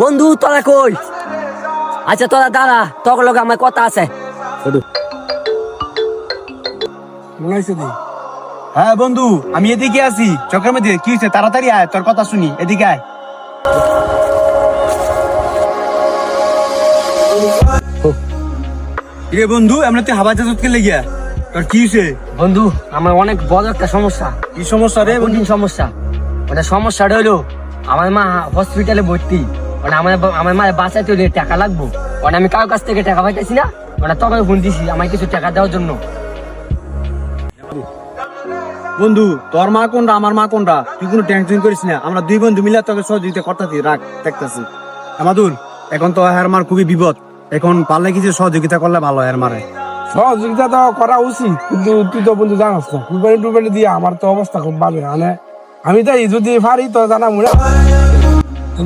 বন্ধু তোরা কই? আচ্ছা তোরা দাঁড়া, তোর লগে আমার কথা আছে। হ্যাঁ বন্ধু, আমি এদিকে আছি চক্রের মধ্যে। কি হয়েছে? তাড়াতাড়ি আয়, তোর কথা শুনি। এদিকে আয়। রে বন্ধু, আমরা তুই হাবা জাজত কে লেগিয়া? তোর কি হয়েছে? বন্ধু আমার অনেক বড় একটা সমস্যা। কি সমস্যা রে বন্ধু? কঠিন সমস্যা। ওটা সমস্যাটা হলো আমার মা হসপিটালে ভর্তি। মানে আমার মায়ের বাঁচাইতে হলে টাকা লাগবো। মানে আমি কারোর কাছ থেকে টাকা পাইতেছি না। মানে তবে ফোন দিছি আমাকে কিছু টাকা দেওয়ার জন্য। বন্ধু, তোর মা কোনটা আমার মা কোনটা তুই কোনো টেনশন করিস না। আমরা দুই বন্ধু মিলে তোকে সহযোগিতা করতেছি। রাখ, দেখতেছি। আমাদুল, এখন তো হের মার খুবই বিপদ। এখন পারলে কিছু সহযোগিতা করলে ভালো হের মারে। সহযোগিতা তো করা উচিত, কিন্তু তুই তো বন্ধু জানাস না, টুবেল দিয়ে আমার তো অবস্থা খুব বাজে। মানে আমি তাই যদি পারি তো জানা মুড়া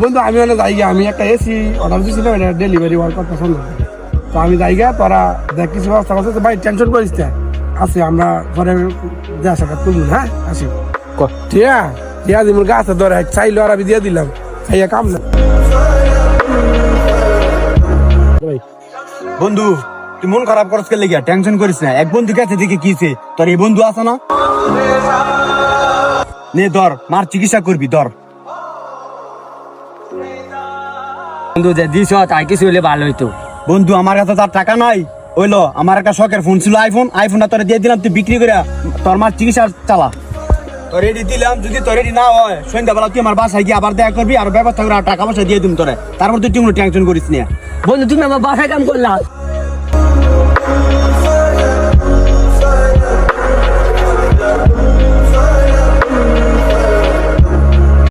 বন্ধু। আমি মানে জায়গা, আমি একটা এসি অর্ডার দিয়েছিলাম, এটা ডেলিভারি হওয়ার কথা শুনলাম। তো আমি জায়গা তোরা দেখ কিছু ব্যবস্থা করছে। ভাই টেনশন করিস না, আছে আমরা ঘরে দেওয়া সাক্ষাৎ তুলুন। হ্যাঁ আসি ঠিক আছে। দিয়া দিমুর গাছে ধরে চাইলো আর আমি দিয়ে দিলাম, খাইয়া কাম না। বন্ধু, তুই মন খারাপ করছ কে লেগিয়া? টেনশন করিস না। এক বন্ধু কাছে দেখে কিছে, তোর এই বন্ধু আছে না? নে ধর, মার চিকিৎসা করবি, ধর। বন্ধু যে দিছ তাই কিছু হলে ভালো হইতো। বন্ধু, আমার কাছে তার টাকা নাই। হইলো আমার একটা শখের ফোন ছিল, আইফোনটা তোরে দিয়ে দিলাম, তুই বিক্রি করে তোর মার চিকিৎসা চালা। তোর রেডি দিলাম, যদি তোর রেডি না হয় সন্ধ্যাবেলা তুই আমার বাসায় গিয়ে আবার দেখা করবি, আর ব্যবস্থা করে টাকা পয়সা দিয়ে দিম তোরে। তারপর তুই কোনো টেনশন করিস না। বন্ধু তুমি আমার বাসায় কাম করলা।